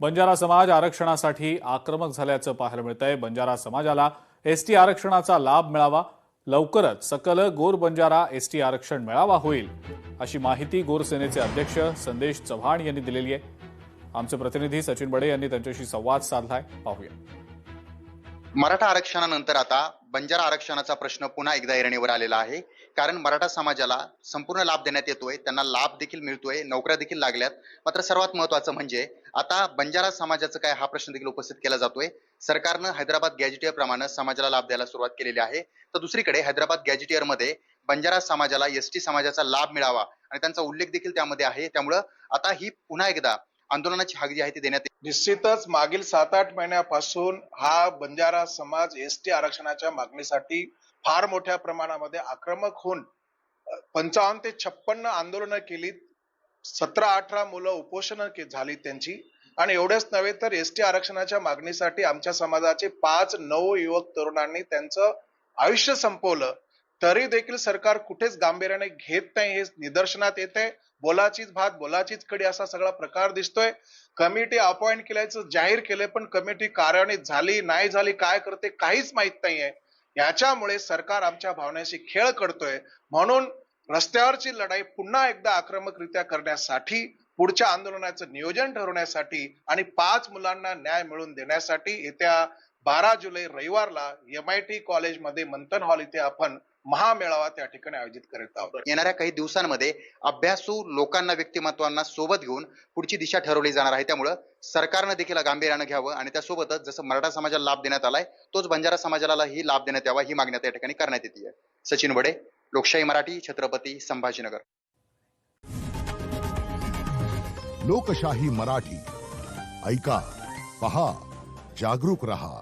बंजारा समाज आरक्षणासाठी आक्रमक झाल्याचं पाहायला मिळतंय। बंजारा समाजाला एसटी आरक्षणाचा लाभ मिळावा, लवकरच सकल गोर बंजारा एसटी आरक्षण मेळावा होईल, अशी माहिती गोरसेनेचे अध्यक्ष संदेश चव्हाण यांनी दिलेली आहे। आमचे प्रतिनिधी सचिन बडे यांनी त्यांच्याशी संवाद साधलाय, पाहूया। मराठा आरक्षणानंतर आता बंजारा आरक्षणाचा प्रश्न पुन्हा एकदा ऐरणीवर आलेला आहे। कारण मराठा समाजाला संपूर्ण लाभ देण्यात येतोय, त्यांना लाभ देखील मिळतोय, नोकऱ्या देखील लागल्यात। मात्र सर्वात महत्त्वाचं म्हणजे आता बंजारा समाजाचं काय हा प्रश्न देखील उपस्थित केला जातोय। सरकारनं हैदराबाद गॅजेटियर प्रमाणे समाजाला लाभ द्यायला सुरुवात केलेली आहे। तर दुसरीकडे हैदराबाद गॅजेटियर मध्ये बंजारा समाजाला एसटी समाजाचा लाभ मिळावा आणि त्यांचा उल्लेख देखील त्यामध्ये आहे। त्यामुळे आता ही पुन्हा एकदा आंदोलनाची हाक जी आहे ती देण्यात निश्चितच मागील 7-8 महिन्यापासून हा बंजारा समाज एसटी आरक्षणाच्या मागणीसाठी फार मोठ्या प्रमाणामध्ये आक्रमक होऊन 55 ते 56 आंदोलनं केली, 17-18 मुलं उपोषण झाली त्यांची। आणि एवढेच नव्हे तर एसटी आरक्षणाच्या मागणीसाठी आमच्या समाजाचे 5-9 युवक तरुणांनी त्यांचं आयुष्य संपवलं, तरी देखील सरकार कुठेच गांभीर्याने घेत नाही हे निदर्शनात येते। बोलाचीच भात बोलाचीच कडी असा सगळा प्रकार दिसतोय। कमिटी अपॉइंट केल्याचं जाहीर केले, पण कमिटी कार्यान्वित झाली नाही झाली, काय करते काहीच माहित नाहीये। याच्यामुळे सरकार आमच्या भावनेशी खेळ करतोय। म्हणून रस्त्यावरची लढाई पुन्हा एकदा आक्रमकरित्या करण्यासाठी, पुढच्या आंदोलनाचं नियोजन ठरवण्यासाठी आणि 5 मुलांना न्याय मिळवून देण्यासाठी येत्या 12 जुलै रविवारला MIT कॉलेजमध्ये मंथन हॉल इथे आपण महामेळावा त्या ठिकाणी आयोजित करत आहोत। येणाऱ्या काही दिवसांमध्ये अभ्यासू लोकांना, व्यक्तिमत्वांना सोबत घेऊन पुढची दिशा ठरवली जाणार आहे। त्यामुळे सरकारने देखील गांभीर्याने घ्यावं आणि त्यासोबतच जसं मराठा समाजाला लाभ देण्यात आलाय, तोच बंजारा समाजालाही लाभ देण्यात यावा, ही मागणी त्या ठिकाणी करण्यात येते आहे। सचिन बडे, लोकशाही मराठी, छत्रपती संभाजीनगर। लोकशाही मराठी ऐका, पहा, जागरूक रहा।